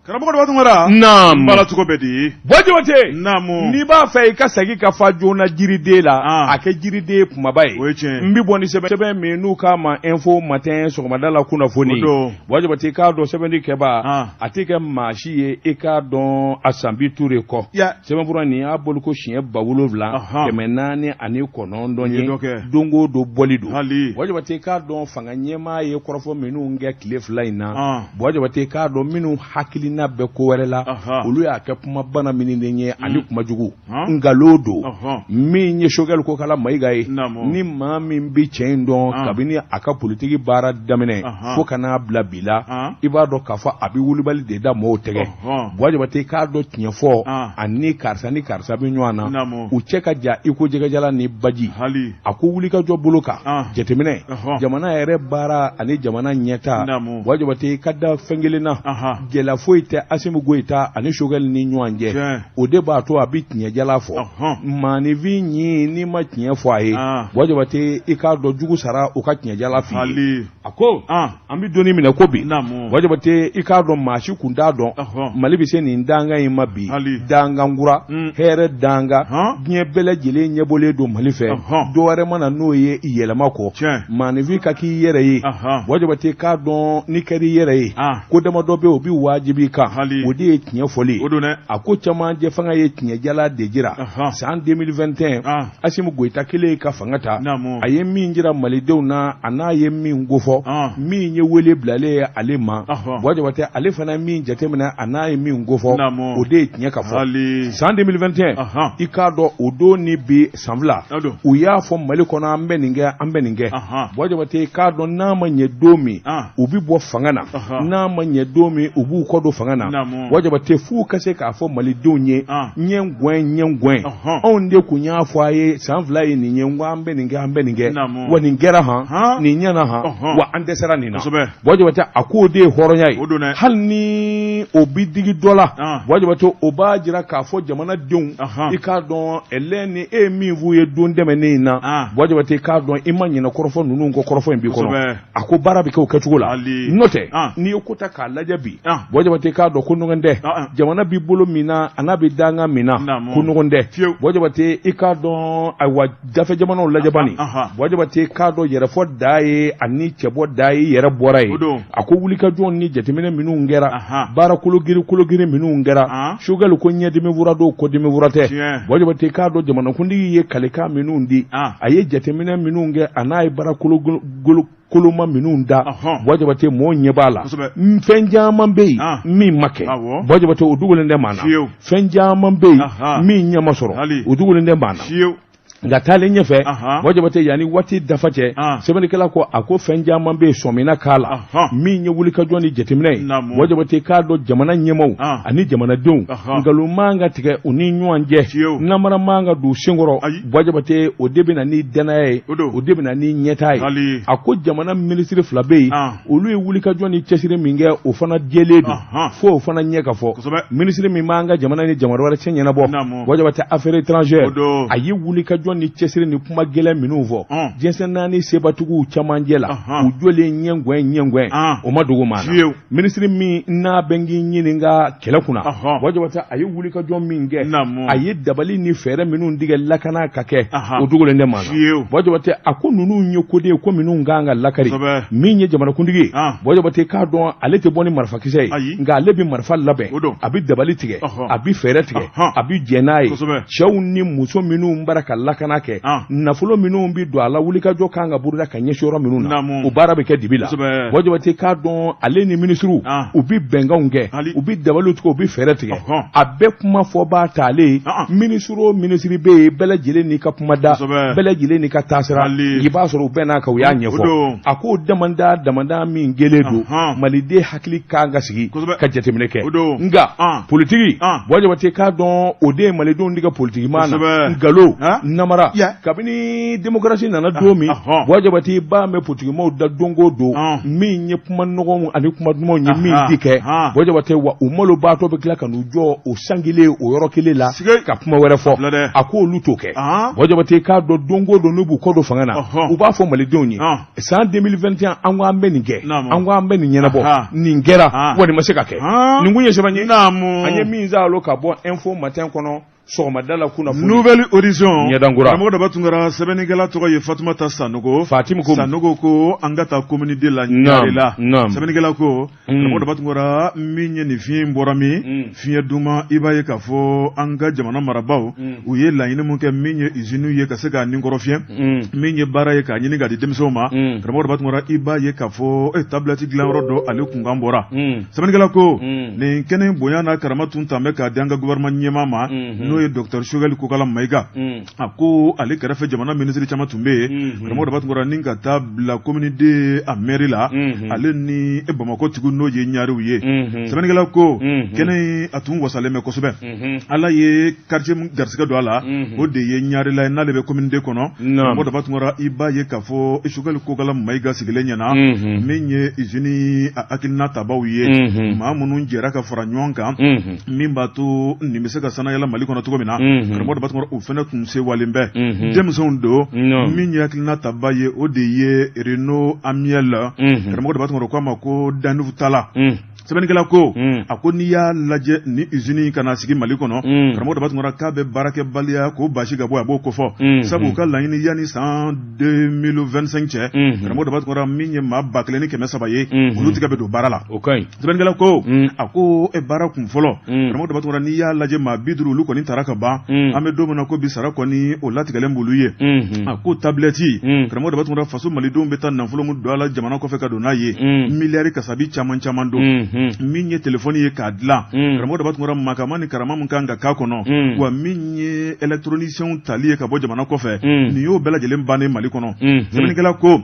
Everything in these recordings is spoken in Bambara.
karamɔgɔ de b'a naam bala cogo bɛ di Bojote naamu n'i b'a fɛ i ka segin ka fa joona jiriden la a kɛ jiriden kumaba ye o ye tiɲɛ n bi bɔ ni sɛbɛn min n'u k'a ma info matin sɔgɔmada la kunnafoni Bojote k'a dɔn sɛbɛnni kɛba a tɛ kɛ maa si ye i k'a dɔn Asanbi Ture kɔ sɛbɛnfura nin y'a boli ko siɲɛ 7,409 ye don o don bɔli don Bojote k'a dɔn fanga ɲɛmaa ye kɔrɔfɔ minnu kɛ tile 2 in na Bojote k'a dɔn minnu hakilina bɛ ko wɛrɛ la olu y'a kɛ kuma bana minnu ye ani kuma jugu ngalon don min ye Choguel Kokala Mayiga ye ni maa min bi cɛ in dɔn kabini a ka politiki baara daminɛ fo ka n'a bila bi la i b'a dɔn k'a fɔ a bɛ wulibali de da mɔɔw tɛgɛ Bojote k'a dɔn tiɲɛ fɔ ani karisa bɛ ɲɔgɔn na u cɛ ka ja i ko jɛgɛjala ni baji a ko wulikajɔ bolo kan jateminɛ jamana yɛrɛ baara ani jamana ɲɛta Bojote ka da fɛn kelen na gɛlɛya foyi tɛ Assimi Goïta ani Choguel ni ɲɔgɔn cɛ o de b'a to a bɛ tiɲɛjala fɔ maanifin ɲi n'i ma tiɲɛ fɔ a ye Bojote i k'a dɔn jugu sara u ka tiɲɛjala f'i ye a ko an bɛ donni minɛ ko bi Bojote i k'a dɔn maa si kun t'a dɔn Mali bɛ se nin danga in ma bi dangangura hɛrɛ danga diɲɛ bɛɛ lajɛlen ɲɛbɔlen don Mali fɛ dɔwɛrɛ mana n'o ye yɛlɛma kɔ maanifin ka k'i yɛrɛ ye Bojote k'a dɔn ni kɛr'i yɛrɛ ye ko damadɔ bɛ o bɛ wajibi kan o de ye tiɲɛ fɔli a ko camancɛ fanga ye tiɲɛjala de jira san 2021 Assimi Goïta kelen ka fanga ta a ye min jira malidenw na a n'a ye min gofɔ min ye wele bilalen ye ale ma Bojote ale fana min jateminɛ a n'a ye min gofɔ o de ye tiɲɛ ka fɔ san 2021 i k'a dɔn o don ni bi san 2 u y'a fɔ Mali kɔnɔ an bɛ nin kɛ Bojote k'a dɔn n'a ma ɲɛ don min u bi bɔ fanga na n'a ma ɲɛ don min u b'u kɔ don fanga na Bojote f'u ka se k'a fɔ malidenw ye ɲɛ anw de kun y'a fɔ a ye san 2 ye nin ye n ko an bɛ nin kɛ wa nin kɛra nin ɲɛna wa an dɛsɛra nin na Bojote a k'o de ye hɔrɔnya ye hali ni o bi digi dɔ la Bojote o b'a jira k'a fɔ jamanadenw i k'a dɔn ɛlɛ ni e min f'u ye don dɛmɛnen in na Bojote k'a dɔn i ma ɲinɛ kɔrɔfɔ ninnu kɔ kɔrɔfɔ in b'i kɔnɔ a ko baara bɛ kɛ o kɛcogo la n'o tɛ n'i ye ko ta k'a lajɛ bi Bojote k'a dɔn ko ɲɔgɔn tɛ jamana b'i bolo min na a n'a bɛ danga min na ko ɲɔgɔn tɛ Bojote i k'a dɔn ayiwa dafɛ jamanaw lajɛ bani Bojote k'a dɔn yɛrɛfɔ da ye ani cɛbɔ da ye yɛrɛ bɔra ye a ko wulikajɔw ni jateminɛ minnu kɛra baara kologiri minnu kɛra Choguel ko ɲɛdimi wura don kɔdimi wura tɛ Bojote k'a dɔn jamanakuntigi ye kalikan minnu di a ye jateminɛ minnu kɛ a n'a ye baara koloma minnu da Bojote mɔɔ ɲɛ b'a la fɛn caman bɛ yen min ma kɛ Bojote o dugulen tɛ maa na fɛn caman bɛ yen min ɲɛ ma sɔrɔ o dugulen tɛ maa na nka taalen ɲɛfɛ Bojote yanni waati dafa cɛ sɛbɛnnikɛla ko a ko fɛn caman bɛ yen sɔmina k'a la min ye wulikajɔ ni jateminɛ ye Bojote k'a dɔn jamana ɲɛmaw ani jamanadenw nkalon man ka tigɛ u ni ɲɔgɔn cɛ namara man ka don senkɔrɔ Bojote o de bɛ na ni danaya ye o de bɛ na ni ɲɛtaa ye a ko jamana minisiri 2 bɛ yen olu ye wulikajɔ ni cɛsiri min kɛ o fana jɛlen don fo o fana ɲɛ ka fɔ minisiri min b'an ka jamana ni jamana wɛrɛ cɛ ɲɛnabɔ Bojote affaires étrangères a ye wulikajɔ ni cɛsiri ni kuma gɛlɛn minnu fɔ jɛnsɛn naani sebatigiw camancɛ la u jɔlen ɲɛngwɛn o ma dogo maa na minisiri min n'a bɛ k'i ɲininka kɛlɛ kunna Bojote a ye wulikajɔ min kɛ a ye dabali ni fɛɛrɛ minnu tigɛ lakana ka kɛ o dogolen tɛ maa na Bojote a ko ninnu ye koden ko minnu kan ka lakari min ye jamanakuntigi ye Bojote k'a dɔn ale tɛ bɔ ni marifakisɛ ye nka ale bɛ marifa labɛn a bɛ dabali tigɛ a bɛ fɛɛrɛ tigɛ a bɛ jɛn n'a ye cɛw ni muso minnu bara ka lakana kɛ nafolo minnu bi don a la wulikajɔ kan ka buruda ka ɲɛsi yɔrɔ minnu na o baara bɛ kɛ dibi la Bojote k'a dɔn ale ni minisiriw u bi bɛnkanw kɛ u bi dabaliw tigɛ u bi fɛɛrɛ tigɛ a bɛɛ kuma fɔ b'a ta ale ye minisiri o minisiri bɛ yen bɛɛ lajɛlen n'i ka kuma da bɛɛ lajɛlen n'i ka taasira i b'a sɔrɔ u bɛɛ n'a kan u y'a ɲɛfɔ a ko damanda min gɛlɛn don maliden hakili kan ka sigi ka jateminɛ kɛ nka politiki Bojote k'a dɔn o de ye malidenw ka politiki maa na nkalon namara kabini démocratie nana don min Bojabati ba me politikimaw da dongo do min ye kuma nɔgɔ ani kuma dumanw ye min di kɛ Bojabati wa u malo baatɔ bɛ tila ka n'u jɔ o sangile o yɔrɔ kelen la ka kuma wɛrɛ fɔ a ko olu t'o kɛ Bojabati k'a dɔn dongo do n'u b'u kɔ don fanga na u b'a fɔ malidenw ye san 2021 an ko an bɛ nin kɛ an ko an bɛ nin ɲɛnabɔ nin kɛra wa nin ma se ka kɛ nin kun ye sɛbɛn ye an ye min zalo ka bɔ info matin kɔnɔ sɔgɔmadala kuna nouvelle horizon karamɔgɔ daba tun kɛra sɛbɛnnikɛla tɔgɔ ye Fatumata Sanogo Sanogo ko an ka taa communauté la ɲare la sɛbɛnnikɛla ko karamɔgɔ daba tun kɛra min ye nin fiɲɛ bɔra min fiɲɛ duman i b'a ye k'a fɔ an ka jamana marabaaw u ye laɲini min kɛ min ye usine ye ka se k'a ninkɔrɔfiɲɛ min ye baara ye k'a ɲini k'a di denmisɛnw ma karamɔgɔ daba tun kɛra i b'a ye k'a fɔ tablette dilanyɔrɔ dɔ ale kunkan bɔra sɛbɛnnikɛla ko nin kɛnɛ bonya n'a karama tun tan bɛ k'a di an ka gouvernement ɲɛmaa ma n'o ye Dr Choguel Kokala Maïga a ko ale kɛrɛfɛ jamana ministre caman tun bɛ yen karamɔgɔ daba tun kɛra ni ka taa bila communauté a mairie la ale ni Bamako tigiw n'o ye ɲarew ye sɛbɛnnikɛla ko kɛnɛ a tun wasalen bɛ kosɛbɛ ala ye quartier garisɛgɛ don a la o de ye ɲare la n'ale bɛ communauté kɔnɔ karamɔgɔ daba tun kɛra i b'a ye k'a fɔ Choguel Kokala Maïga sigilen ɲɛna min ye usine a hakilina tabaw ye maa minnu jɛra ka fara ɲɔgɔn kan min b'a to nin bɛ se ka sanayɛlɛ Mali kɔnɔ cogo min na karamɔgɔ daba tun kɛra o fana tun sewalen bɛ denmisɛnw don min ye hakilina taba ye o de ye Renaud Amiel karamɔgɔ daba tun kɛra k'a ma ko Danouve Talla sɛbɛnnikɛla ko a ko n'i y'a lajɛ ni usine kana sigi Mali kɔnɔ karamɔgɔ daba tun kɛra k'a bɛ baarakɛbaliya k'o basi ka bɔ a b'o kofɔ sabu ka laɲini yanni san 2025 cɛ karamɔgɔ daba tun kɛra min ye maa 1,300 ye olu tigɛ bɛ don baara la sɛbɛnnikɛla ko a ko baara kun fɔlɔ karamɔgɔ daba tun kɛra n'i y'a lajɛ maa 50 olu kɔni taara ka ban an bɛ don min na ko bi sara kɔni o latigɛlen b'olu ye a ko tablette karamɔgɔ daba tun kɛra faso malidenw bɛ taa nafolo min don a la jamana kɔfɛ ka don n'a ye miliyari kasabi caman caman don min ye telefoni ye k'a dilan karamɔgɔ daba tun kɛra makama ni karama min kan ka k'a kɔnɔ wa min ye électroniciens tali ye ka bɔ jamana kɔfɛ nin y'o bɛɛ lajɛlen bannen Mali kɔnɔ sɛbɛnnikɛla ko a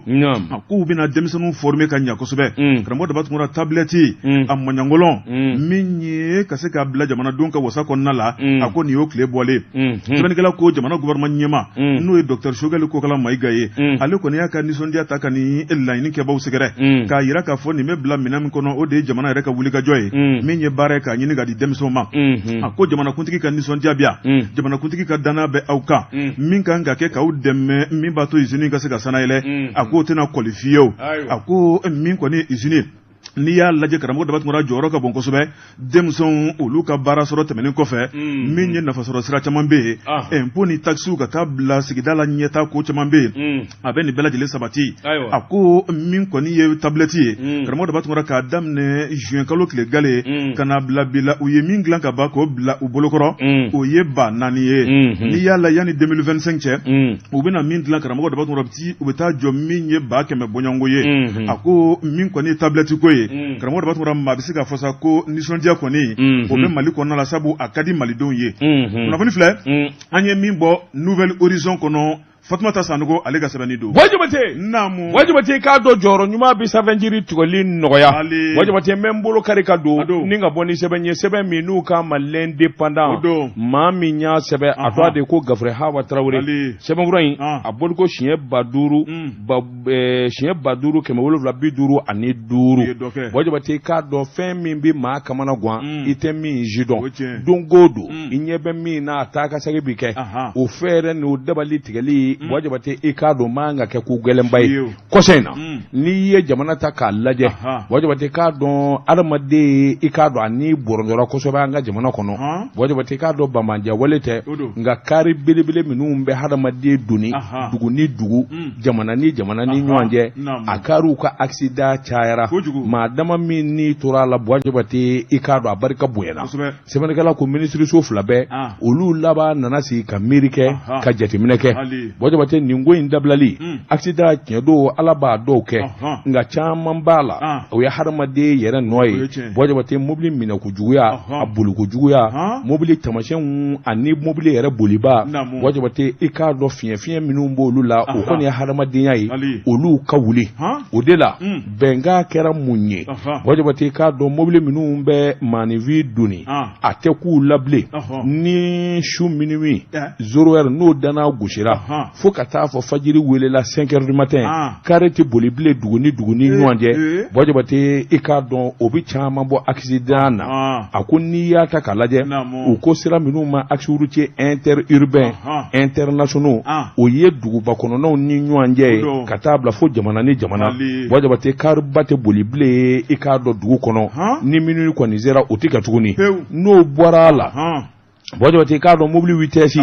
k'u bɛna denmisɛnninw former ka ɲɛ kosɛbɛ karamɔgɔ daba tun kɛra tablette a maɲangolon min ye ka se k'a bila jamanadenw ka wasa kɔnɔna la a ko nin y'o tile bɔlen sɛbɛnnikɛla ko jamana gouvernement ɲɛma n'o ye Dr Choguel Kokala Maïga ye ale kɔni y'a ka nisɔndiya ta ka ni laɲini kɛbaaw sɛgɛrɛ k'a yira k'a fɔ nin bɛ bila minɛn min kɔnɔ o de ye jamana yɛrɛ ka wulikajɔ ye min ye baara ye k'a ɲini ka di denmisɛnw ma a ko jamanakuntigi ka nisɔndiya bi yan jamanakuntigi ka danaya bɛ aw kan min kan ka kɛ k'aw dɛmɛ min b'a to usine ka se ka sanayɛlɛ a k'o tɛna kɔli fiyewu a ko min kɔni ye usine n'i y'a lajɛ karamɔgɔ daba tun kɛra jɔyɔrɔ ka bon kosɛbɛ denmisɛnw olu ka baara sɔrɔ tɛmɛnen kɔfɛ min ye nafasɔrɔ sira caman bɛ yen impôt ni taxiw ka taa bila sigida la ɲɛta ko caman bɛ yen a bɛ nin bɛɛ lajɛlen sabati a ko min kɔni ye tablette ye karamɔgɔ daba tun kɛra k'a daminɛ juin kalo tile gale ka na bila bi la u ye min dilan ka ban k'o bila u bolokɔrɔ o ye ba 4 ye n'i y'a la yanni 2025 cɛ u bɛna min dilan karamɔgɔ daba tun kɛra u bɛ taa jɔ min ye ba 100 bɔɲɔngo ye a ko min kɔni ye tablette ko ye karamɔgɔ daba tun kɛra maa bɛ se ka fɔ sa ko nisɔndiya kɔni o bɛ Mali kɔnɔna la sabu a ka di malidenw ye kunnafoni filɛ an ye min bɔ nouvelle horizon kɔnɔ Fatumata Sanogo ale ka sɛbɛnni don Wajibate k'a dɔn jɔyɔrɔ ɲuman bi sɛbɛnjiri tigɛli nɔgɔya Wajibate n bɛ n bolo kari ka don ni ka bɔ ni sɛbɛn ye sɛbɛn min n'u ka ma l'indépendant maa min y'a sɛbɛn a tɔgɔ de ko Gafure Hawa Tarawele sɛbɛnkura in a bolo ko siɲɛ 5,750 Wajibate k'a dɔn fɛn min bi maa kamana gan i tɛ min ji dɔn don o don i ɲɛ bɛ min n'a taa ka segin bi kɛ o fɛɛrɛ n'o dabali tigɛli Wajibate i k'a dɔn man ka kɛ ko gɛlɛnba ye kɔsɛ in na n'i ye jamana ta k'a lajɛ Wajibate k'a dɔn adamaden i k'a dɔn ani bɔrɔndɔra kosɛbɛ an ka jamana kɔnɔ Wajibate k'a dɔn bamanja wale tɛ nka kari belebele minnu bɛ hadamaden doni dugu ni dugu jamana ni ɲɔgɔn cɛ a kariw ka accident cayara maa dama min ni tora la Wajibate i k'a dɔn a barika bonyana sɛbɛnnikɛla ko ministre so 2 bɛɛ olu laban nana sigi ka miiri kɛ ka jateminɛ kɛ bɔjabate nin ko in dabilali accident tiɲɛ don ala b'a dɔw kɛ nka caman b'a la o ye hadamaden yɛrɛ nɔ ye bɔjabate mobili minɛ kojuguya a boli kojuguya mobili tamasiyɛnw ani mobili yɛrɛ boliba bɔjabate i k'a dɔn fiɲɛ minnu b'olu la o kɔni ye hadamadenya ye olu ka wuli o de la bɛnkan kɛra mun ye bɔjabate i k'a dɔn mobili minnu bɛ maanifi donni a tɛ k'u labilen ni su minuit 0 heure n'o danna gosira fo ka taa fɔ fajiri welela 5 heures du matin kare tɛ boli bilen dugu ni ɲɔgɔn cɛ bɔjabate i k'a dɔn o bi caman bɔ accident na a ko n'i y'a ta k'a lajɛ u ko sira minnu ma axe routier interurbain internationaux o ye duguba kɔnɔnaw ni ɲɔgɔn cɛ ye ka taa bila fo jamana ni jamana bɔjabate kariba tɛ boli bilen i k'a dɔn dugu kɔnɔ ni minute kɔni sera o tɛ kɛ tuguni n'o bɔra a la bɔjabate k'a dɔn mobili vitesse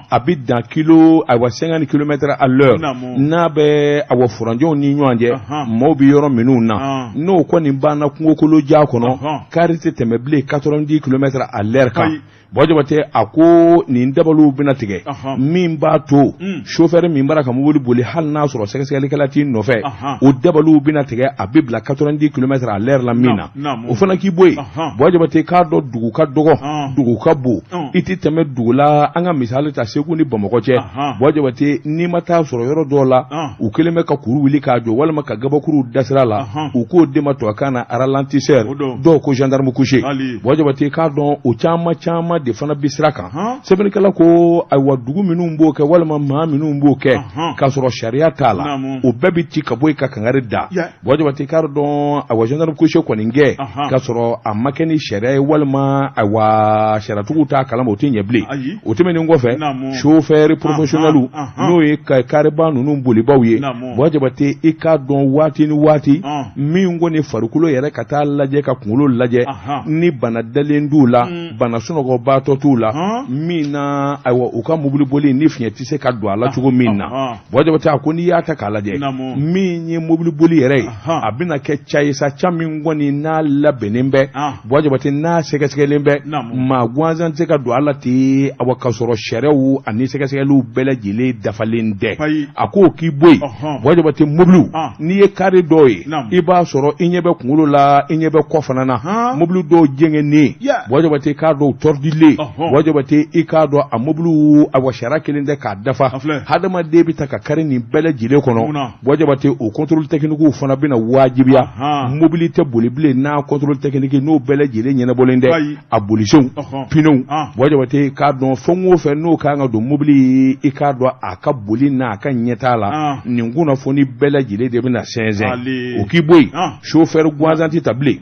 a bi dan kilo ayiwa 50 km à l'heure n'a bɛ awa furanjɛw ni ɲɔgɔn cɛ maaw bi yɔrɔ minnu na n'o kɔni banna kungokoloja kɔnɔ kari tɛ tɛmɛ bilen 90 km à l'heure kan bɔjabate a ko nin dabaliw bɛna tigɛ min b'a to chauffeur min b'a ka mobili boli hali n'a sɔrɔ sɛgɛsɛgɛlikɛla t'i nɔfɛ o dabaliw bɛna tigɛ a bɛ bila 90 km à l'heure la min na o fana k'i bɔ yen bɔjabate k'a dɔn dugu ka dɔgɔ dugu ka bon i tɛ tɛmɛ dugu la an ka misali ta Segu ni Bamakɔ cɛ bɔjabate n'i ma taa sɔrɔ yɔrɔ dɔw la u kelen bɛ ka kuru wuli k'a jɔ walima ka gabakuru da sira la u k'o de ma tubabukan na ralentisseur dɔw ko gendarme couché bɔjabate k'a dɔn o caman de fana bi sira kan sɛbɛnnikɛla ko ayiwa dugu minnu b'o kɛ walima maa minnu b'o kɛ k'a sɔrɔ sariya t'a la o bɛɛ bi ci ka bɔ i ka kangari da bɔjabate k'a dɔn ayiwa gendarme couché kɔni kɛ k'a sɔrɔ a ma kɛ ni sariya ye walima ayiwa sariyatigiw t'a kalama o tɛ ɲɛ bilen o tɛmɛnen kɔfɛ chauffeur professionnel n'o ye kariba ninnu bolibaw ye bɔjabate i k'a dɔn waati ni waati min kɔni farikolo yɛrɛ ka taa lajɛ ka kunkolo lajɛ ni bana dalen d'u la bana sunɔgɔba tɔ t'u la min na ayiwa u ka mobili boli ni fiɲɛ tɛ se ka don a la cogo min na bɔjabate a ko n'i y'a ta k'a lajɛ min ye mobili boli yɛrɛ ye a bɛna kɛ ca ye sa ca min kɔni n'a labɛnnen bɛ bɔjabate n'a sɛgɛsɛgɛlen bɛ maa gansan tɛ se ka don a la ten awa ka sɔrɔ sariyaw ani sɛgɛsɛgɛliw bɛɛ lajɛlen dafalen tɛ a ko k'i bɔ yen bɔjabate mobiliw n'i ye kari dɔw ye i b'a sɔrɔ i ɲɛ bɛ kunkolo la i ɲɛ bɛ kɔ fana na mobili dɔw jɛngɛnnen bɔjabate k'a dɔw tɔrdilen bɔjabate i k'a dɔn a mobiliw awa sariya kelen tɛ k'a dafa hadamaden bɛ ta ka kari nin bɛɛ lajɛlen kɔnɔ bɔjabate o contrôle technique fana bɛna wajibiya mobili tɛ boli bilen n'a contrôle technique n'o bɛɛ lajɛlen ɲɛnabɔlen tɛ a bolisenw pneus bɔjabate k'a dɔn fɛn o fɛn n'o kan ka don mobili i k'a dɔn a ka boli n'a ka ɲɛtaa la nin kunnafoni bɛɛ lajɛlen de bɛna sɛnsɛn o k'i bɔ yen chauffeur gansan tɛ ta bilen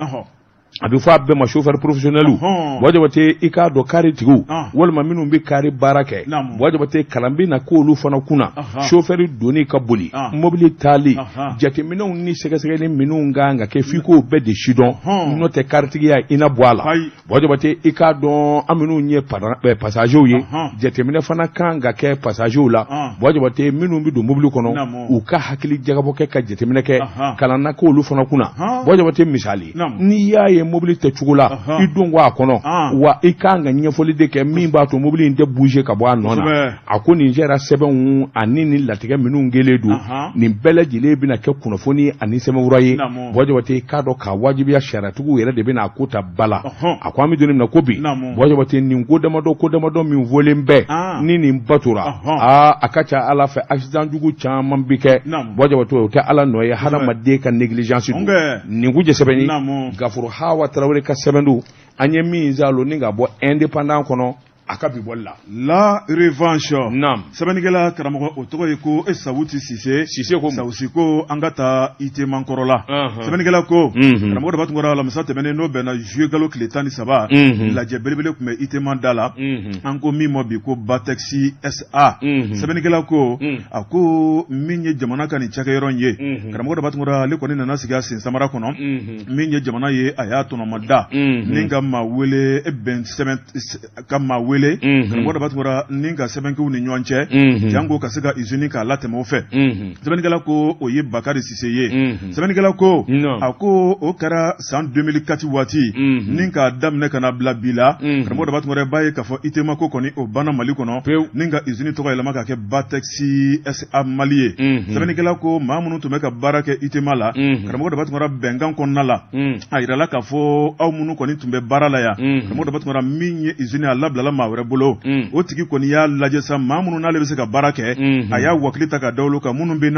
a bɛ fɔ a bɛɛ ma chauffeur professionnel bɔjabate i k'a dɔn kari tigiw walima minnu bɛ kari baara kɛ bɔjabate kalan bɛ na k'olu fana kunna chauffeur donni ka boli mobili taali jateminɛw ni sɛgɛsɛgɛli minnu kan ka kɛ f'i k'o bɛɛ de sidɔn n'o tɛ karitigiya i na bɔ a la bɔjabate i k'a dɔn an minnu ye passagew ye jateminɛ fana kan ka kɛ passagew la bɔjabate minnu bɛ don mobili kɔnɔ u ka hakili jagabɔ kɛ ka jateminɛ kɛ kalan na k'olu fana kunna bɔjabate misali n'i y'a ye mobili tɛ cogo la i don a kɔnɔ wa i kan ka ɲɛfɔli de kɛ min b'a to mobili in tɛ bouger ka bɔ a nɔ na a ko nin sera sɛbɛnw ani nin latigɛ minnu kɛlen don nin bɛɛ lajɛlen bɛna kɛ kunnafoni ani sɛbɛnfura ye bɔjabate k'a dɔn k'a wajibiya sariyatigiw yɛrɛ de bɛna a ko ta ba la a ko an bɛ don min na ko bi bɔjabate nin ko damadɔ min fɔlen bɛɛ ni nin batora a ka ca ala fɛ accident jugu caman bi kɛ bɔjabate o tɛ ala nɔ ye hadamaden ka négligence don nin ko jɛ sɛbɛnni gafuru Hawa Traoré ka sɛbɛndu an ye min zalo ni ka bɔ indépendant kɔnɔ a ka bi bɔli la revanche sɛbɛnnikɛla karamɔgɔ o tɔgɔ ye ko Sawuti Sise ko Sawusi ko an ka taa Itema kɔrɔ la sɛbɛnnikɛla ko karamɔgɔ Daba Tunkara alamisa tɛmɛnen n'o bɛnna juillet kalo tile 13 lajɛ belebele tun bɛ Itema da la an ko min ma bi ko Batexi SA sɛbɛnnikɛla ko a ko min ye jamana ka nin cakɛyɔrɔ ye karamɔgɔ Daba Tunkara ale kɔni nana sigi a sen samara kɔnɔ min ye jamana ye a y'a tɔnɔma da ni ka maa wele bɛn sɛbɛn ka maa wele wele karamɔgɔ dɔ b'a tɔgɔra ni ka sɛbɛnkiw ni ɲɔgɔn cɛ jango ka se ka usine k'a latɛmɛ o fɛ sɛbɛnnikɛla ko o ye Bakari Sise ye sɛbɛnnikɛla ko a ko o kɛra san 2004 waati ni k'a daminɛ ka na bila bi la karamɔgɔ dɔ b'a tɔgɔra b'a ye k'a fɔ ITEMA ko kɔni o banna Mali kɔnɔ ni ka usine tɔgɔ yɛlɛma ka kɛ Batexi SA Mali ye sɛbɛnnikɛla ko maa minnu tun bɛ ka baara kɛ ITEMA la karamɔgɔ dɔ b'a tɔgɔra bɛnkan kɔnɔna la a yirala k'a fɔ aw minnu kɔni tun bɛ baara la yan karamɔgɔ dɔ b'a tɔgɔra min ye usine a labilala maa wɛrɛ bolo o tigi kɔni y'a lajɛ sa maa minnu n'ale bɛ se ka baara kɛ a y'a wakili ta ka da olu kan minnu bɛ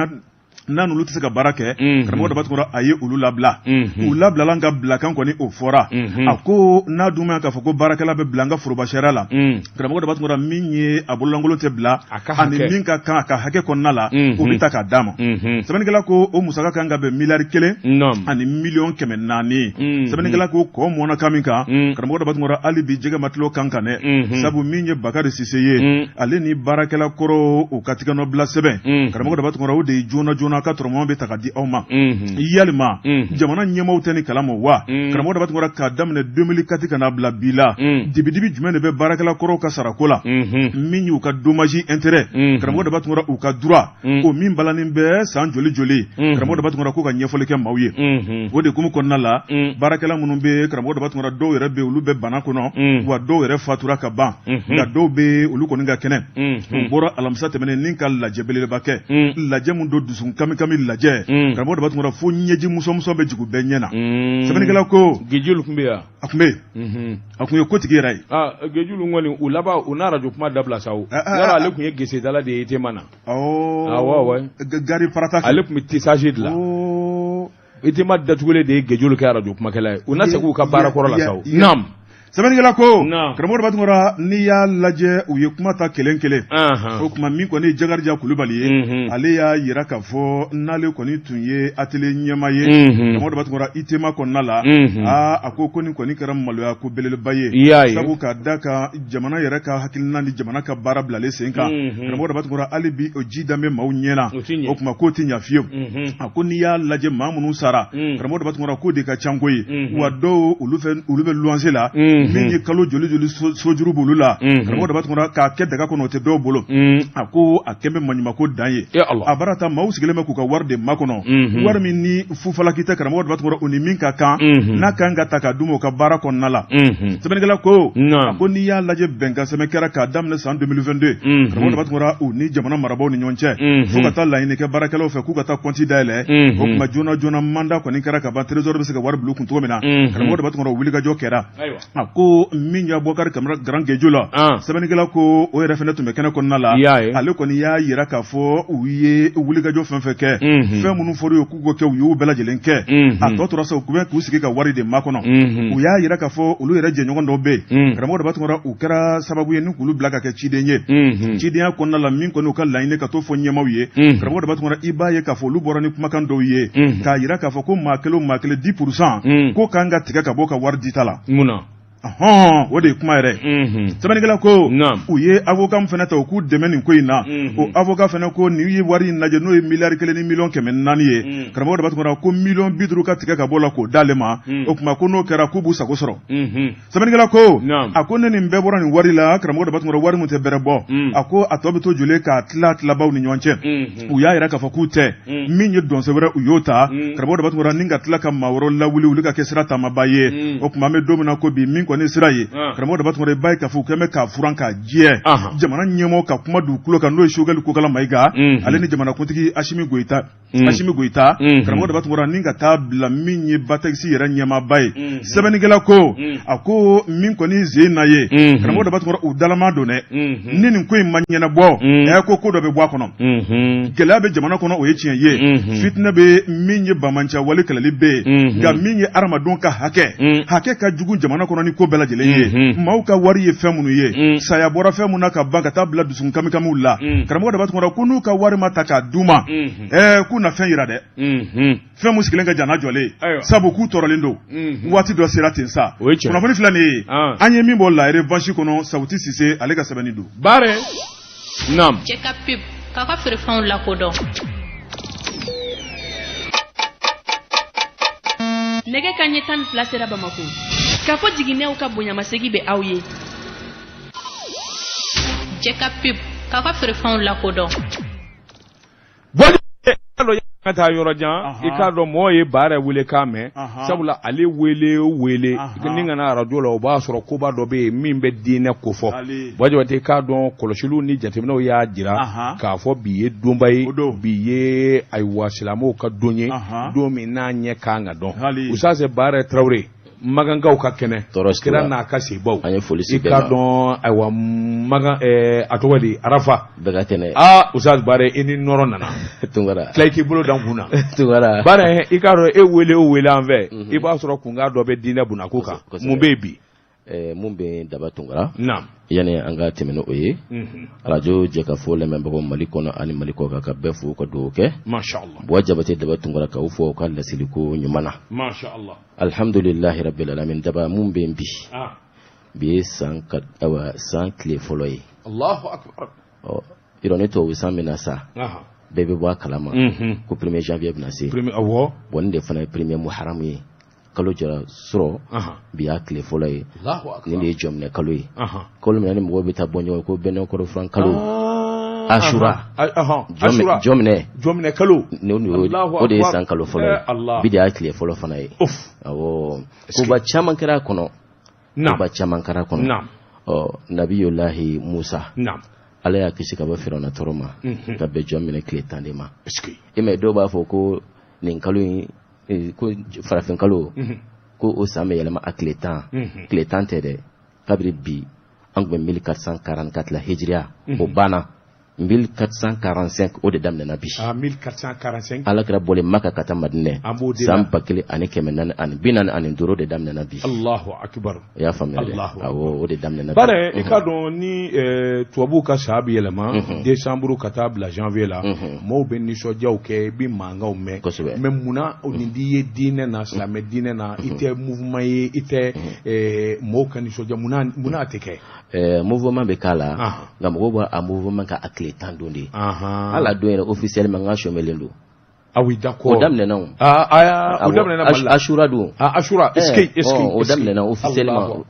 n'a n'olu tɛ se ka baara kɛ karamɔgɔ dɔ b'a tɔgɔra a ye olu labila u labilala ka bilakan kɔni o fɔra a ko n'a dun ma k'a fɔ ko baarakɛla bɛ bila an ka foroba sariya la karamɔgɔ dɔ b'a tɔgɔra min ye a bololankolon tɛ bila ani min ka kan a ka hakɛ kɔnɔna la o bɛ ta k'a d'a ma sɛbɛnnikɛla ko o musaka kan ka bɛn miliyari 1 ani miliyɔn 400 sɛbɛnnikɛla ko kɔ mɔnna kan min kan karamɔgɔ dɔ b'a tɔgɔra hali bi jɛgɛ ma tilo kan dɛ sabu min ye Bakari Sise ye ale ni baarakɛla kɔrɔ o ka tigɛ nɔ bila sɛbɛn karamɔgɔ dɔ b'a tɔgɔra o de ye joona joona ka tɔrɔmɔn bɛ ta ka di aw ma yalima jamana ɲɛmaaw tɛ ni kalama wa karamɔgɔ dɔ b'a tɔgɔra k'a daminɛ 2004 ka na bila bi la dibidibi jumɛn de bɛ baarakɛla kɔrɔw ka sarako la min y'u ka dommage intérêt karamɔgɔ dɔ b'a tɔgɔra u ka droit o min balanin bɛ san joli joli karamɔgɔ dɔ b'a tɔgɔra ko ka ɲɛfɔli kɛ maaw ye o de kumu kɔnɔna la baarakɛla minnu bɛ karamɔgɔ dɔ b'a tɔgɔra dɔw yɛrɛ bɛ olu bɛ bana kɔnɔ wa dɔw yɛrɛ fatura ka ban nka dɔw bɛ olu kɔni ka kɛnɛ u bɔra alamisa tɛmɛnen ni ka lajɛ belebeleba kɛ lajɛ min don dusukun kami lajɛ karamɔgɔ dɔ b'a tɔgɔra fo ɲɛji musɔmusɔ bɛ jigin bɛɛ ɲɛ na sɛbɛnnikɛla ko Gejulu tun bɛ yan a tun bɛ yen a tun ye kotigi yɛrɛ ye Gejulu kɔni u laban u n'a radio kuma dabila sa o yɔrɔ ale tun ye gesedala de ye ITEMA na awɔ gari parata ale tun bɛ tissage dilan ITEMA datugulen de ye Gejulu kɛ radio kumakɛla ye u na se k'u ka baara kɔrɔ la sa o naam sɛbɛnnikɛla ko karamɔgɔ dɔ b'a tɔgɔra n'i y'a lajɛ u ye kuma ta kelen kelen o kuma min kɔni ye Jakarija Kulubali ye ale y'a yira k'a fɔ n'ale kɔni tun ye atelier ɲɛmaa ye karamɔgɔ dɔ b'a tɔgɔra ITEMA kɔnɔna la a ko nin kɔni kɛra maloya ko belebeleba ye sabu ka da kan jamana yɛrɛ ka hakilina ni jamana ka baara bilalen sen kan karamɔgɔ dɔ b'a tɔgɔra hali bi o ji danbɛ maaw ɲɛna o kuma k'o tɛ ɲɛ fiyewu a ko n'i y'a lajɛ maa minnu sara karamɔgɔ dɔ b'a tɔgɔra k'o de ka ca koyi wa dɔw olu bɛ luwanse la min ye kalo joli sojuru b'olu la karamɔgɔ dɔ b'a tɔgɔra k'a kɛ daga kɔnɔ o tɛ dɔw bolo a ko a kɛn bɛ maɲumako dan ye a bara ta maaw sigilen bɛ k'u ka wari de makɔnɔ wari min ni fufalaki tɛ karamɔgɔ dɔ b'a tɔgɔra o ni min ka kan n'a kan ka ta k'a d'u ma o ka baara kɔnɔna la sɛbɛnnikɛla ko a ko n'i y'a lajɛ bɛnkan sɛbɛn kɛra k'a daminɛ san 2022 karamɔgɔ dɔ b'a tɔgɔra u ni jamana marabaaw ni ɲɔgɔn cɛ fo ka taa laɲini kɛ baarakɛlaw fɛ k'u ka taa compte dayɛlɛ o kuma joona joona mandat kɔni kɛra ka ban trésor bɛ se ka wari bila u kun cogo min na karamɔgɔ dɔ b'a tɔgɔra wulikajɔ kɛra a ko min y'a Bɔkari Kamara Grand Gejo la sɛbɛnnikɛla ko o yɛrɛ fɛnɛ tun bɛ kɛnɛ kɔnɔna la ale kɔni y'a yira k'a fɔ u ye wulikajɔ fɛn fɛn kɛ fɛn minnu fɔra u k'u ko kɛ u y'u bɛɛ lajɛlen kɛ a tɔ tora sa u kun bɛ k'u sigi ka wari de makɔnɔ u y'a yira k'a fɔ olu yɛrɛ jɛɲɔgɔn dɔw bɛ yen karamɔgɔ dɔ b'a tɔgɔra u kɛra sababu ye ni k'olu bila ka kɛ ciden ye cidenya kɔnɔna la min kɔni u ka laɲini ka t'o fɔ ɲɛmaaw ye karamɔgɔ dɔ b'a tɔgɔra i b'a ye k'a fɔ olu bɔra ni kumakan dɔw ye k'a yira k'a fɔ ko maa kelen 10% ko kan ka tigɛ ka bɔ ka wari dita la o de ye kuma yɛrɛ sɛbɛnnikɛla ko u ye avocat min fɛnɛ ta u k'u dɛmɛ nin ko in na o avocat fɛnɛ ko nin ye wari in lajɛ n'o ye miliyari 1 ni miliyɔn 400 ye karamɔgɔ dɔ b'a tɔgɔra ko miliyɔn 50 ka tigɛ ka bɔ la k'o d'ale ma o kuma ko n'o kɛra k'u b'u sago sɔrɔ sɛbɛnnikɛla ko a ko ne nin bɛɛ bɔra nin wari la karamɔgɔ dɔ b'a tɔgɔra wari min tɛ bɛrɛ bɔ a ko a tɔ bɛ to joli k'a tilabaw ni ɲɔgɔn cɛ u y'a yira k'a fɔ k'u tɛ min ye dɔnsɛ wɛrɛ u y'o ta karamɔgɔ dɔ b'a tɔgɔra ni ka tila ka maa wɛrɛw lawuli olu ka kɛ sira taamaba ye o kuma an bɛ don min na ko bi min kɔni sira ye karamɔgɔ dɔ b'a tɔgɔra i b'a ye k'a fɔ u kɛn bɛ k'a furan k'a jɛ jamana ɲɛmɔgɔ ka kuma d'u tulo kan n'o ye Choguel Kokala Mayiga ale ni jamanakuntigi Asimi Goyita karamɔgɔ dɔ b'a tɔgɔra ni ka taa bila min ye Batexi yɛrɛ ɲɛmaaba ye sɛbɛnnikɛla ko a ko min kɔni zen na ye karamɔgɔ dɔ b'a tɔgɔra u dalama don dɛ ni nin ko in ma ɲɛnabɔ ko dɔ bɛ bɔ a kɔnɔ gɛlɛya bɛ jamana kɔnɔ o ye tiɲɛ ye fitinɛ bɛ min ye bamanciya wale kɛlɛli bɛ yen nka min ye adamadenw ka hakɛ ka jugu jamana kɔnɔ ni ko bɛɛ lajɛlen ye maaw ka wari ye fɛn minnu ye saya bɔra fɛn minnu na ka ban ka taa bila dusukun kamikamiw la karamɔgɔ dɔ b'a tɔgɔra ko n'u ka wari ma ta k'a d'u ma k'u na fɛn yira dɛ fɛn mun sigilen ka jana jɔlen sabu k'u tɔɔrɔlen don waati dɔ sera ten sa kunnafoni filɛ nin ye an ye min bɔ la revanche kɔnɔ Sauti Sise ale ka sɛbɛnni don baare naam cɛ ka pub k'a ka feerefɛnw lakodɔn nɛgɛ kanɲɛ 12 sera Bamako k'a fɔ jiginɛw ka bonyamasegi bɛ aw ye Check up pip. Kaka frefon la kodon. Kata yorojan ikado moye bare wele kame sabula ale wele ninga na radio la oba soro koba dobe mimbe dine kofo boje wate kado koloshilu ni jatemno ya jira ka fo biye dombaye biye aywa silamo ka donye domi na nye kanga don usase bare Traoré maganga ka kene kira na kasi baw ikado aywa maga atowadi arafa begatene usas bare ini noro nana tungara klaiki bolo danguna tungara bare ikaro wele anve iba soro kunga dobe dine bunakuka mumbebi mumbe daba tungara naam yani anga temeno oye radio jeka fo le membe ko malikono ani maliko ka befu ko doke mashallah bo jabate daba tungara ka ufo ka lasiliko nyumana mashallah alhamdulillah rabbil alamin daba mumbe mbi bi sankat awa sankle foloy Allahu akbar ironeto wisamina sa bebe bo kalama ko 1er janvier binasi premier awo bonde fana premier muharram yi kalo jara suro biya kle foloy Allahu akbar ni le jomne kaloy kolum ni mo bita bonyo ko beno ko fran kalo ashura jomne kalo o de san kalo foloy biya kle folo fana yi awo ko ba chaman kara kono ba chaman kara kono nabiyullahi Musa ala ya kisi ka ba firona toroma ka be jomne kle tandema ime do ba fo ko nin kalo ko farafin kalo ko o same yelema akletan tede kabri bi angbe 1444 la hijriya o bana 1445 o de damne nabi 1445 ala kra bole maka kata madine sam bakile ani kemenan ani binan ani duro de damne nabi Allahu akbar ya famele awo o de damne nabi bare ikado ni tuabu ka sahabi yelema décembre kata bla janvier la mo ben ni so jaw ke bi manga o me muna o ni die dine na islam dine na ite mouvement yi ite mo kan ni so jaw muna teke mouvement be kala ngam go ba a mouvement ka akletan donde ala do era officiellement nga shomelendo oui d'accord odamne non odamne na ashura do ashura est-ce odamne na officiellement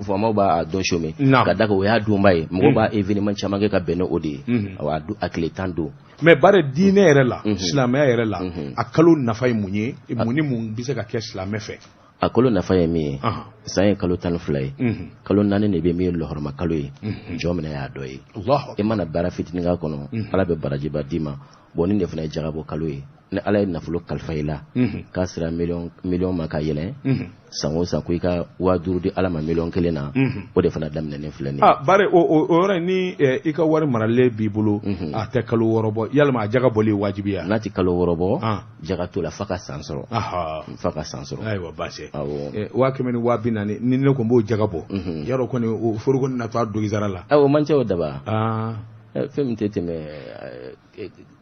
famo ba don chome kadaka we ha do mai mo ba événement chamage ka beno odi wa do akletan do mais bare dine era la islamia era la akalo nafay munye muni mun bisa ka ke islamia fe akolo na faye mi sai kalo tan fulay kalo nane ne be mi lo horma kalo yi jomna ya doyi Allah e mana bara fitini ga kono ala be baraji ba dima boni ne funa jagabo kalo yi ne ala na fulo kalfaila kasra million maka yele sango sa ko ka waduru di ala ma million kelena o de fana damne ne fulani bare o ni ika war marale bibulu ate kalo worobo yalma jagabo li wajibiya nati kalo worobo jagato la faka sansoro aywa base wa kemeni wa binani ni ne ko mbo jagabo yaro ko ni furugo na to do gizarala awo manche o daba fem tete me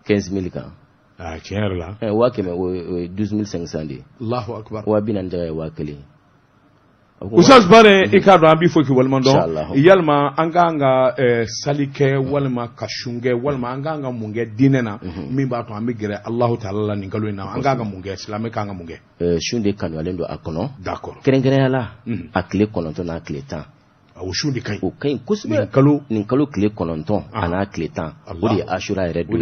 15000 kan tiens là wa keme 12500 di Allahu akbar wa binan daga wa kale usas bare ikado ambi foki walman don yalma anga salike walma kashunge walma anga munge dinena mimba to ambi gere Allah ta'ala ni ngalo ina anga munge islamika anga munge shunde kanu alendo akono d'accord kerengere ala akle kono to na akle tan awushuni kai o kai kusbe nin kalo kle kononton ana kle tan o de ashura ere do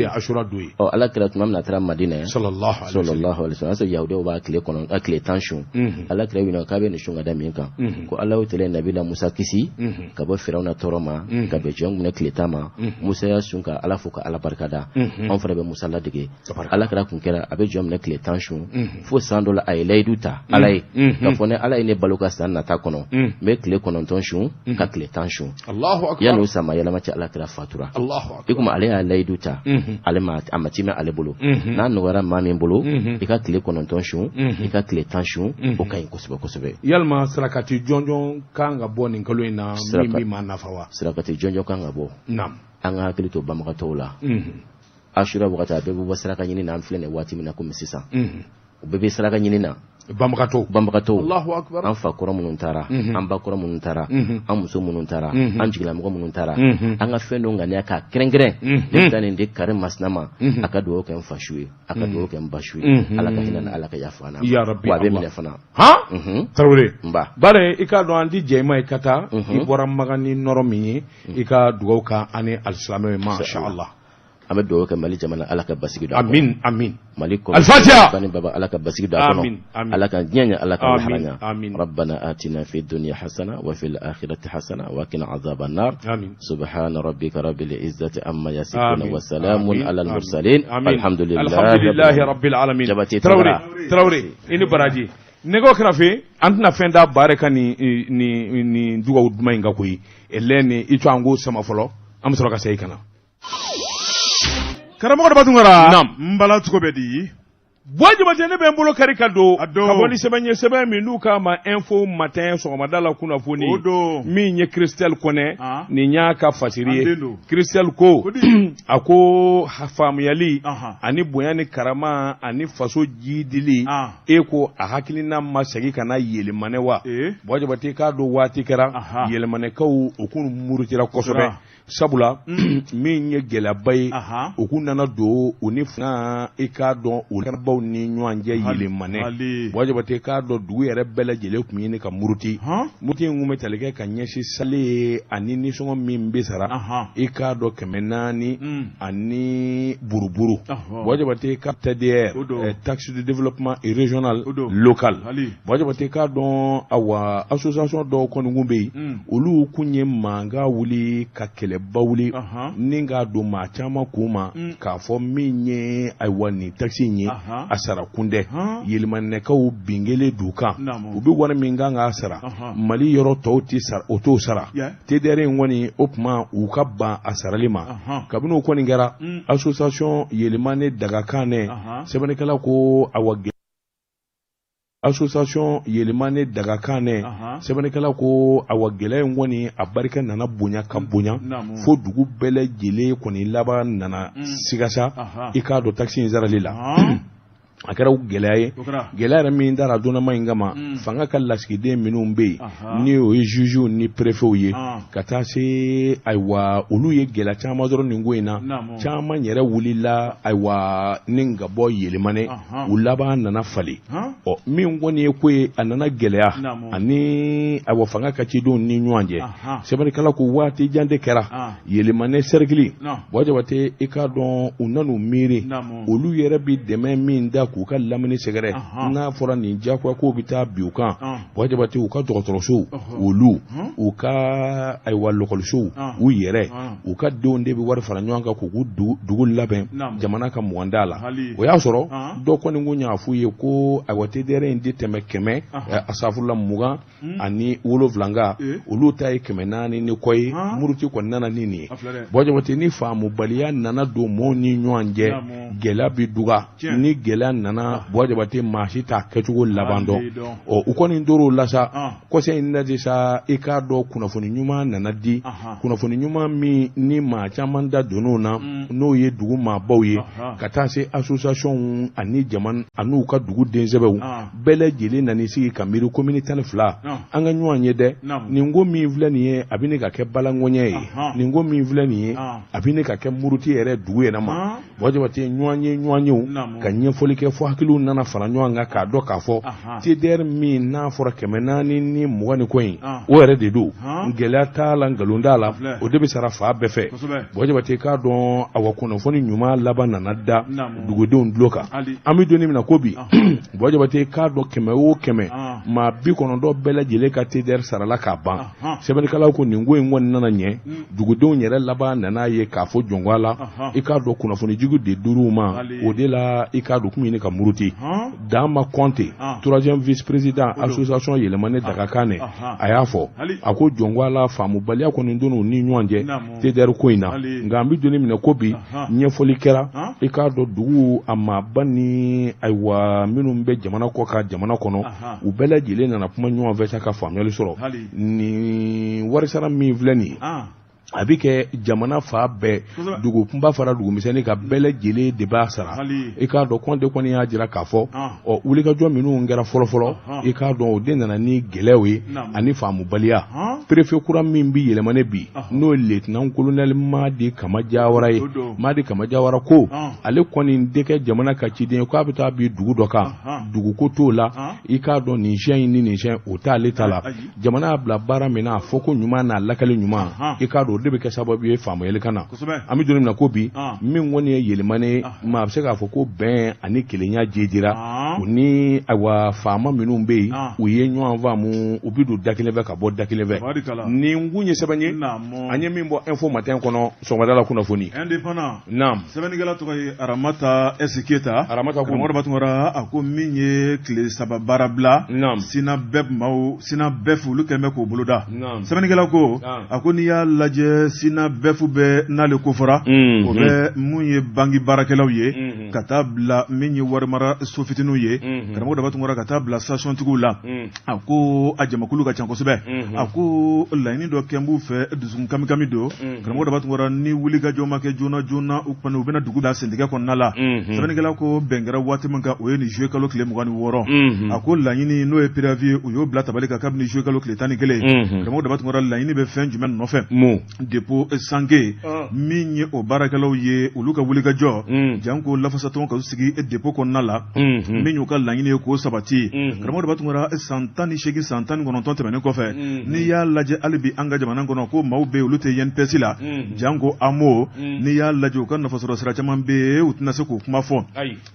o ala kira tumam na tra madina sallallahu alaihi wasallam so yaudo ba kle konon kle tan shun ala kira wina ka be ni shunga da minka ko Allah tele nabi la Musa kisi ka bo firauna toroma ka be jong ne kle tama Musa ya shunka ala fuka ala barkada on fara be Musa la dige ala kira kun kira abe jom ne kle tan shun fo sandola ay layduta alay ka fone ala ine baloka stan na ta kono me kle kononton shun kakle tanshu Allahu akbar yanu sama yala mace Allah kira fatura Allahu akbar ikuma ale ya laiduta ale ma amati me ale bolo na no wara mami bolo ikakle konon tonshu ikakle tanshu o kayin kusube yalma sarakati jonjon kanga boni ngalo ina mimi manafawa sarakati jonjon kanga bo nam anga kilito bamaka tola ashura wakata be bo saraka nyini na amfile ne wati mina ko misisa bebe saraka nyini na bambagato Allahu akbar an fa kɔrɔ minnu taara an ba kɔrɔ minnu taara an muso minnu taara an jigilamɔgɔ minnu taara an ka fɛn dɔ ŋaniya ka kɛrɛnkɛrɛn ne bɛ nin de kari masina ma a ka dugawu kɛ n fa su ye a ka dugawu kɛ n ba su ye ala ka hinɛ ala ka yafa n na wa a bɛ minɛ fana Tarawele bare i ka dɔn an di jɛ ma i ka taa i bɔra Magan ni nɔrɔ min ye i ka dugawu kan ani alisilamɛw ye masha Allah an bɛ dugawu kɛ Mali jamana ala ka basigi don amin amin Mali kɔnɔ Al-Fatiha bani baba ala ka basigi don a kɔnɔ ala ka diɲɛ ala ka haranya rabbana atina fid dunya hasana wa fil akhirati hasana wa qina azaban nar subhana rabbika rabbil izzati amma yasifun wa salamun alal mursalin alhamdulillahi rabbil alamin Traoré ini baraji nego krafe an tɛna fɛn da baara kan ni dugawu duman in ka koyi ɛlɛ ni i to an ko sama fɔlɔ an bɛ sɔrɔ ka segin kana karamɔgɔ de batungara n bala cogo bɛ di Bwajibate ne bɛ n bolo kari ka don ka bɔ ni sɛbɛn ye sɛbɛn min n'u k'a ma info matin sɔgɔmada la kunnafoni min ye Christelle Kone nin y'a ka fasiri ye Christelle ko a ko faamuyali ani bonya ni karama ani faso jidili e ko a hakilina ma segin ka na yɛlɛmane wa Bwajibate k'a don waati kɛra yɛlɛmanekaw u kun murutira kosɛbɛ sabula min ye gɛlɛyaba ye u kun nana don u ni fanga i k'a dɔn u kɛrabaw ni ɲɔgɔn cɛ yɛlɛmane Bwajibate k'a dɔn dugu yɛrɛ bɛɛ lajɛlen kun ye ne ka muruti muruti in kun bɛ tali kɛ ka ɲɛsin sale ani nisɔngɔ min bɛ sara i k'a dɔn 400 ani buruburu Bwajibate ka TDR taxe de développement régional local Bwajibate k'a dɔn awa association dɔw kɔni kun bɛ yen olu kun ye mankan wuli ka kɛlɛba wuli ni k'a don maa caman kun ma k'a fɔ min ye ayiwa nin taxe in ye a sara kundɛ yɛlɛmanɛkaw bingele du kan u bɛ wari min kan k'a sara Mali yɔrɔ tɔw tɛ sara o t'o sara TDR in kɔni o tuma u ka ban a sarali ma kabini o kɔni kɛra association yɛlɛmane dagakan sɛbɛnnikɛla ko awa association yɛlɛmane dagakan sɛbɛnnikɛla ko awa gɛlɛya in kɔni a barika nana bonya ka bonya fo dugu bɛɛ lajɛlen kɔni laban nana sigasa i k'a dɔn taxe in sarali la a kɛra gɛlɛya ye gɛlɛya yɛrɛ min dara donnama in kama fanga ka lasigiden minnu bɛ yen ni o ye juges ni préfets ye ka taa se ayiwa olu ye gɛlɛya caman sɔrɔ nin ko in na caman yɛrɛ wulila ayiwa ni ka bɔ yɛlɛmane u laban nana falen ɔ min kɔni ye ko ye a nana gɛlɛya ani ayiwa fanga ka cidenw ni ɲɔgɔn cɛ sɛbɛnnikɛla ko waati jan de kɛra yɛlɛmane cercle Bwajibate i k'a dɔn u nan'u miiri olu yɛrɛ bi dɛmɛ min da k'u ka lamini sɛgɛrɛ n'a fɔra nin diyagoya k'o bɛ taa bi u kan Bwajibate u ka dɔgɔtɔrɔsow olu u ka ayiwa lɔkɔlisow u yɛrɛ u ka denw de bɛ wari fara ɲɔgɔn kan k'u dugu labɛn jamana ka muganda la o y'a sɔrɔ dɔ kɔni ko y'a f'u ye ko ayiwa TDR in de tɛmɛ 100 asafurula 20 ani 7 olu ta ye 400 ni kɔ ye muruti kɔni nana ni nin ye Bwajibate ni faamubaliya nana don mɔɔw ni ɲɔgɔn cɛ gɛlɛya bi duga ni gɛlɛya nana Bwajibate maa si t'a kɛcogo laban dɔn ɔ u kɔni tor'o la sa kɔsɛ in lajɛ sa i k'a dɔn kunnafoni ɲuman nana di kunnafoni ɲuman min ni maa caman da donn'o na n'o ye dugu maabaw ye ka taa se association ani jamana an'u ka dugu densɛbɛw bɛɛ lajɛlen nani sigi ka miiri commune 12 an ka ɲɔgɔn ye dɛ nin ko min filɛ nin ye a bɛ ne ka kɛ balanŋɔɲɛ ye nin ko min filɛ nin ye a bɛ ne ka kɛ muruti yɛrɛ dugu yɛrɛ ma Bwajibate ɲɔgɔn yew ka ɲɛfɔli kɛ fo hakiliw nana fara ɲɔgɔn kan k'a dɔn k'a fɔ TDR min n'a fɔra 400 ni 20 ni ko in o yɛrɛ de don gɛlɛya t'a la nkalon t'a la o de bɛ sara fa bɛɛ fɛ Bwajibate k'a dɔn awa kunnafoni ɲuman laban nana da dugudenw tulo kan an bɛ donni min na ko bi Bwajibate k'a dɔn 100 o 100 maa 90 bɛɛ lajɛlen ka TDR sarala k'a ban sɛbɛnnikɛlaw ko nin ko in kɔni nana ɲɛ dugudenw yɛrɛ laban nana ye k'a fɔ jɔngɔ la i k'a dɔn kunnafoni jugu de dir'u ma o de la i k'a dɔn kun ye ka muruti Dama Konte 3e vice-président association yɛlɛmane dagakan a y'a fɔ a ko jɔngɔ la faamubaliya kɔni donn'u ni ɲɔgɔn cɛ TDR ko in na nka an bɛ donni minɛ ko bi ɲɛfɔli kɛra i k'a dɔn dugu a maaba ni ayiwa minnu bɛ jamana kɔ ka jamana kɔnɔ u bɛɛ lajɛlen nana kuma ɲɔgɔn fɛ sa ka faamuyali sɔrɔ nin warisara min filɛ nin ye a bɛ kɛ jamana fa bɛɛ dugu kunba fara dugu misɛnnin ka bɛɛ lajɛlen de b'a sara i k'a dɔn Kɔnte kɔni y'a jira k'a fɔ wulikajɔ minnu kɛra fɔlɔfɔlɔ i k'a dɔn o de nana ni gɛlɛyaw ye ani faamubaliya préfet kura min bɛ yɛlɛmane bi n'o ye lieutenant colonel Madi Kama Jawara ye Madi Kama Jawara ko ale kɔni de kɛ jamana ka ciden ye k'a bɛ taa bi dugu dɔ kan dugu ko t'o la i k'a dɔn nin siɲɛ ni nin siɲɛ o t'ale ta la jamana y'a bila baara min na a fɔ ko ɲuman n'a lakali ɲuman i k'a dɔn de bɛ kɛ sababu ye faamuyali kan na an bɛ don min na ko bi min kɔni ye yɛlɛmane maa a bɛ se k'a fɔ ko bɛn ani kelenya jejira u ni ayiwa faama minnu bɛ yen u ye ɲɔgɔn faamu u bɛ don da kelen fɛ ka bɔ da kelen fɛ nin kun ye sɛbɛn ye an ye min bɔ info matin kɔnɔ sɔgɔmada la kunnafoni sɛbɛnnikɛla tɔgɔ ye Aramata Esiketa karamɔgɔ b'a tun a ko min ye tile 3 baara bila Sina bɛf olu kɛmɛ k'o boloda sɛbɛnnikɛla ko a ko n'i y'a lajɛ Sina bɛf bɛ n'ale kofɔra o bɛ mun ye bangi baarakɛlaw ye ka taa bila min ye warimara so fitininw ye karamɔgɔ b'a tun ka taa bila stationtigiw la a ko a jamakulu ka ca kosɛbɛ a ko laɲini dɔ kɛ b'u fɛ dusukun kamikami don karamɔgɔ b'a tun ni wulikajɔ ma kɛ joona u bɛna dugu da sentigɛ kɔnɔna la sɛbɛnnikɛla ko bɛn kɛra waati min kan o ye nin juillet kalo tile 26 a ko laɲini n'o ye préavis u y'o bila tabali kan kabini juillet kalo tile 11 karamɔgɔ b'a tun laɲini bɛ fɛn jumɛn nɔfɛ dépôt sanke min ye o baarakɛlaw ye olu ka wulikajɔ janko lafasatɔn ka sigi dépôt kɔnɔna la min y'u ka laɲini ye k'o sabati karamɔgɔ b'a tun san 18 san 19 tɛmɛnen kɔfɛ n'i y'a lajɛ hali bi an ka jamana kɔnɔ ko maaw bɛ olu tɛ INPS la janko AMO n'i y'a lajɛ u ka nafasɔrɔ sira caman bɛ u tɛna se k'o kuma fɔ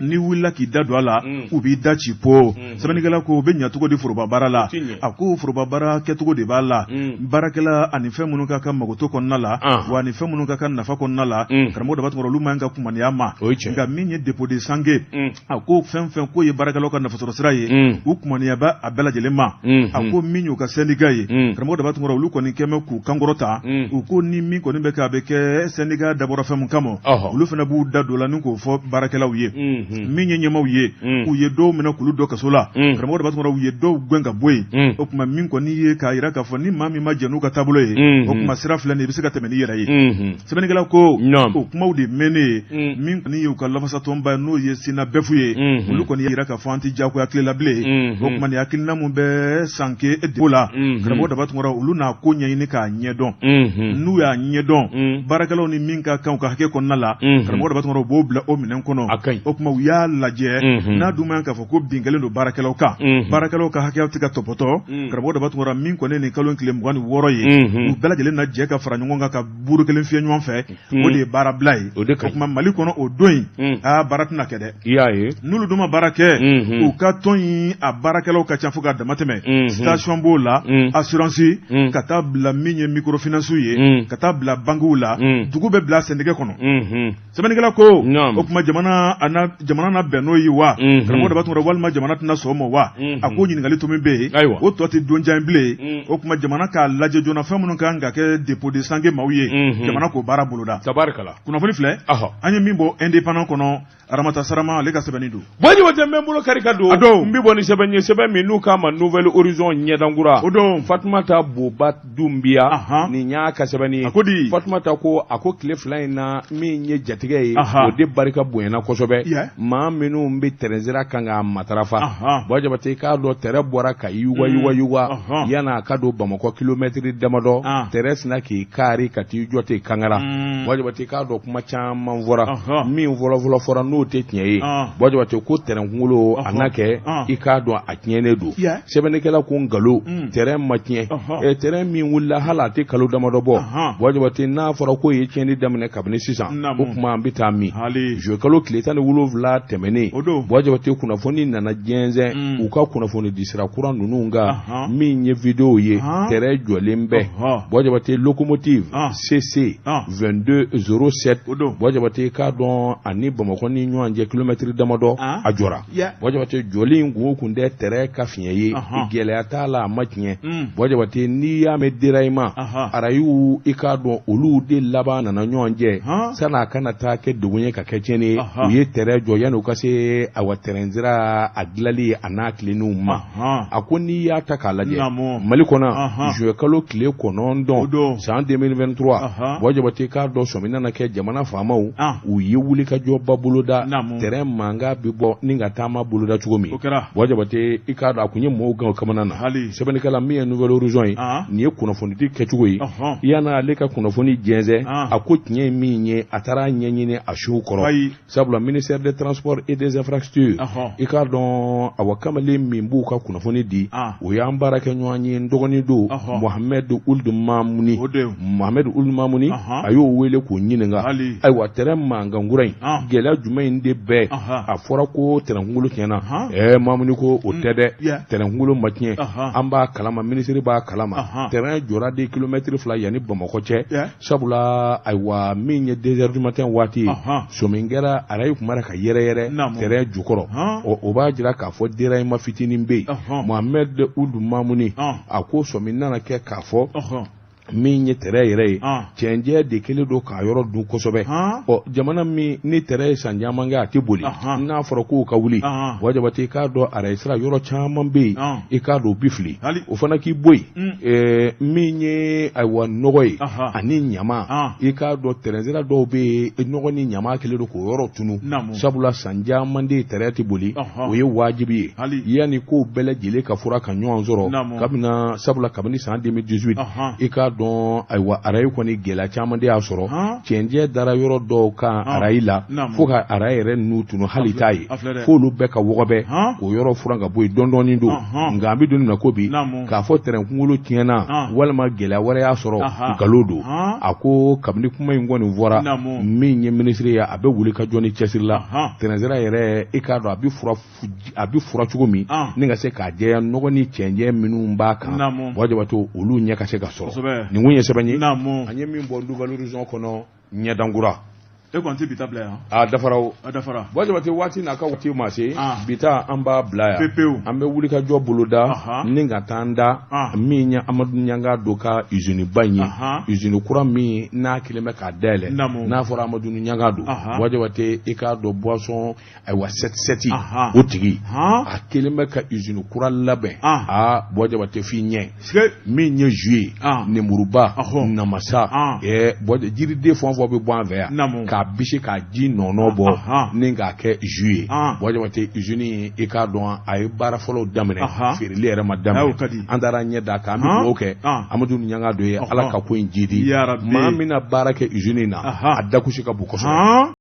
ni wulila k'i da don a la u b'i da ci po sɛbɛnnikɛla ko u bɛ ɲɛ cogo di foroba baara la a ko foroba baara kɛcogo de b'a la baarakɛla ani fɛn minnu ka kan magoto kɔnɔna la wa ani fɛn minnu ka kan nafa kɔnɔna la karamɔgɔ b'a tun olu man ka kumaniya ma nka min ye dépôt de sange a ko fɛn fɛn ko ye baarakɛlaw ka nafasɔrɔ sira ye u kumaniya bɛ a bɛɛ lajɛlen ma a ko min y'u ka syndicat ye karamɔgɔ b'a tun olu kɔni kɛmɛ k'u kankɔrɔta u ko ni min kɔni bɛ kɛ a bɛ kɛ syndicat dabɔra fɛn min kama olu fana b'u da don la ni k'o fɔ baarakɛlaw ye min ye ɲɛmaw ye u ye dɔw minɛ k'olu dɔ kaso la karamɔgɔ b'a tun u ye dɔw gɛn ka bɔ yen o tuma min kɔni ye k'a yira k'a fɔ ni maa min ma jɛn n'u ka taabolo ye o tuma sira filɛ nin i bɛ se ka tɛmɛ n'i yɛrɛ ye sɛbɛnnikɛla ko o kumaw de mɛnnen ye min kɔni ye u ka lafasatɔnba n'o ye Sina bɛfu ye olu kɔni y'a yira k'a fɔ an tɛ diyagoya tile la bilen o tuma nin hakilina min bɛ sanke dépôt la karamɔgɔ b'a tun olu n'a ko ɲɛɲini k'a ɲɛdɔn n'u y'a ɲɛdɔn baarakɛlaw ni min ka kan u ka hakɛ kɔnɔna la karamɔgɔ b'a tun u b'o bila o minɛn kɔnɔ o tuma u y'a lajɛ n'a dun man k'a fɔ ko bin kɛlen don baarakɛlaw kan baarakɛlaw ka hakɛw tɛ ka tɔpɔtɔ karamɔgɔ b'a tun min kɔni nin kalo tile 26 ye u bɛɛ lajɛlen na jɛ ka fara ɲɔgɔn kan ka buru kelen fiyɛ ɲɔgɔn fɛ o de ye baara bila ye o tuma Mali kɔnɔ o don in baara tɛna kɛ dɛ n'olu dun ma baara kɛ u ka tɔn in a baarakɛlaw ka ca fo ka dama tɛmɛ station b'o la assurance ka taa bila min ye microfinance ye ka taa bila bankiw la dugu bɛ bila sɛnɛgɛ kɔnɔ sɛbɛnnikɛla ko o tuma jamana na bɛn n'o ye wa karamɔgɔ b'a tun walima jamana tɛna sɔn o ma wa a ko ɲininkali to min bɛ yen o tɔ tɛ don jan bilen o tuma jamana k'a lajɛ joona fɛn minnu kan ka kɛ dépôt de sange maaw ye jamana k'o baara boloda kunnafoni filɛ an ye min bɔ indépendant kɔnɔ Aramata Sarama ale ka sɛbɛnni don bɔnni o tɛ n bɛ n bolo kari ka don n bɛ bɔ ni sɛbɛn ye sɛbɛn min n'u k'a ma Nouvelle Horizon ɲɛdankura o don Fatumata Boba Dumbiya nin y'a ka sɛbɛnni ye a ko di Fatumata ko a ko tile 2 in na min ye jatigɛ ye o de barika bonyana kosɛbɛ maa minnu bɛ terrain sira kan k'a matarafa Bɔ Jabate k'a dɔn terrain bɔra ka yuwa yan'a ka don Bamakɔ kilomɛtiri damadɔ terrain sina k'i kari ka t'i jɔ ten kangara Bɔ Jabate k'a dɔn kuma caman fɔra min fɔlɔ fɔra n'o tɛ tiɲɛ ye Bɔ Jabate ko terrain kunkolo a n'a kɛ i k'a dɔn a tiɲɛnen don sɛbɛnnikɛla ko nkalon terrain ma tiɲɛ terrain min wulila hali a tɛ kalo damadɔ bɔ Bɔ Jabate n'a fɔra ko ye tiɲɛni daminɛ kabini sisan o tuma an bɛ taa min juillet kalo tile 17 tɛmɛnen Bɔ Jabate kunnafoni nana jɛnsɛn u ka kunnafoni di sira kura ninnu kan min ye vidéo ye terrain jɔlen bɛ Bɔ Jabate locomotive CC 2207 Bɔ Jabate k'a dɔn ani Bamakɔ ni ɲɔgɔn cɛ kilomɛtiri damadɔ a jɔra Bɔ Jabate jɔli in kun tɛ terrain ka fiɲɛ ye gɛlɛya t'a la a ma tiɲɛ Bɔ Jabate n'i y'a mɛn déraillement arayiw i k'a dɔn olu de laban nana ɲɔgɔn cɛ san'a kana taa kɛ degun ye ka kɛ tiɲɛni ye u ye terrain jɔ yanni u ka se a wa terrain sira a dilali a n'a tilenniw ma a ko n'i y'a ta k'a lajɛ Mali kɔnɔ juillet kalo tile 9 san 2023 wajabate k'a dɔ sɔmina na kɛ jamana faamaw u ye wuli ka jɔba boloda terrain manga bi bɔ ni ka taama boloda cogo min wajabate i k'a dɔn a kun ye mɔɔw gan kamana na sɛbɛnnikɛla min ye Nouvelle Horizon ye nin ye kunnafonidi kɛcogo ye yan'a ale ka kunnafoni jɛnsɛ a ko tiɲɛ ye min ye a taara ɲɛɲini a siw kɔrɔ sabula ministère des transports et des infrastructures i k'a dɔn awa kamalen min b'u ka kunnafoni di o y'an baara kɛ ɲɔgɔn ye n dɔgɔnin don Mohamed Ould Mamuni a y'o wele k'o ɲininka ayiwa terrain mangangura in gɛlɛya jumɛn in de bɛɛ a fɔra ko terrain kunkolo tiɲɛna Mamuni ko o tɛ dɛ terrain kunkolo ma tiɲɛ an b'a kalama ministre b'a kalama terrain jɔra de kilomètre 2 yanni Bamakɔ cɛ sabula ayiwa min ye 2 heures du matin waati somin kɛra arayi kun mara ka yɛrɛyɛrɛ terrain jukɔrɔ o b'a jira k'a fɔ déraillement fitinin bɛ yen Mohamed Ould Mamuni a ko somin nana kɛ k'a fɔ min ye terrain yɛrɛ ye cɛnjɛ de kelen don k'a yɔrɔ dun kosɛbɛ jamana min ni terrain ye san caman kɛ a tɛ boli n'a fɔra k'o ka wuli wajabate i k'a dɔn arayi sira yɔrɔ caman bɛ yen i k'a dɔn o bi fili o fana k'i bɔ yen min ye ayiwa nɔgɔ ye ani ɲama i k'a dɔn terrain sira dɔw bɛ yen nɔgɔ ni ɲama kelen don k'o yɔrɔ tunu sabula san caman de terrain tɛ boli o ye wajibi ye yanni k'o bɛɛ lajɛlen ka fura ka ɲɔgɔn sɔrɔ sabula kabini san 2018 i k'a dɔn ayiwa arayi kɔni gɛlɛya caman de y'a sɔrɔ cɛnjɛ dara yɔrɔ dɔw kan arayi la fo ka arayi yɛrɛ n'u tunu hali t'a ye f'olu bɛɛ ka wɔgɔbɛ o yɔrɔ furan ka bɔ yen dɔɔni don nka an bɛ don nin na ko bi k'a fɔ terrain kunkolo tiɲɛna walima gɛlɛya wɛrɛ y'a sɔrɔ nkalon don a ko kabini kuma in kɔni fɔra min ye ministre ye a bɛ wuli ka jɔ ni cɛsiri la terrain sira yɛrɛ i k'a dɔn a bɛ fura cogo min ni ka se k'a jɛya nɔgɔ ni cɛnjɛ minnu b'a kan wajibato olu ɲɛ ka se ka sɔrɔ nin kun ye sɛbɛn ye an ye min bɔ Nouvelle Horizon kɔnɔ ɲɛdankura e kɔni tɛ bita bila yan a dafara wajabate waati n'a ka waati ma se bita an b'a bila yan pepewu an bɛ wuli ka jɔ boloda ni ka taa an da min ye Amadu Ɲanga don ka usine ba in ye usine kura min n'a kelen bɛ k'a dayɛlɛ n'a fɔra Amadu Ɲanga don wajabate i k'a dɔn boisson ayiwa 7 o tigi a kelen bɛ ka usine kura labɛn wajabate f'i ɲɛ min ye juillet nemuruba namasa jiriden fɛn o fɛn bɛ bɔ an fɛ yan k'a bisi k'a ji nɔnɔ bɔ ni k'a kɛ jus ye wajabate usine i k'a dɔn a ye baara fɔlɔw daminɛ feereli yɛrɛ ma daminɛ an taara ɲɛ da k'an bɛ dugawu kɛ Amadu Ɲanga don ye ala ka ko in jidi maa min na baara kɛ usine in na a dakusi ka bon kosɛbɛ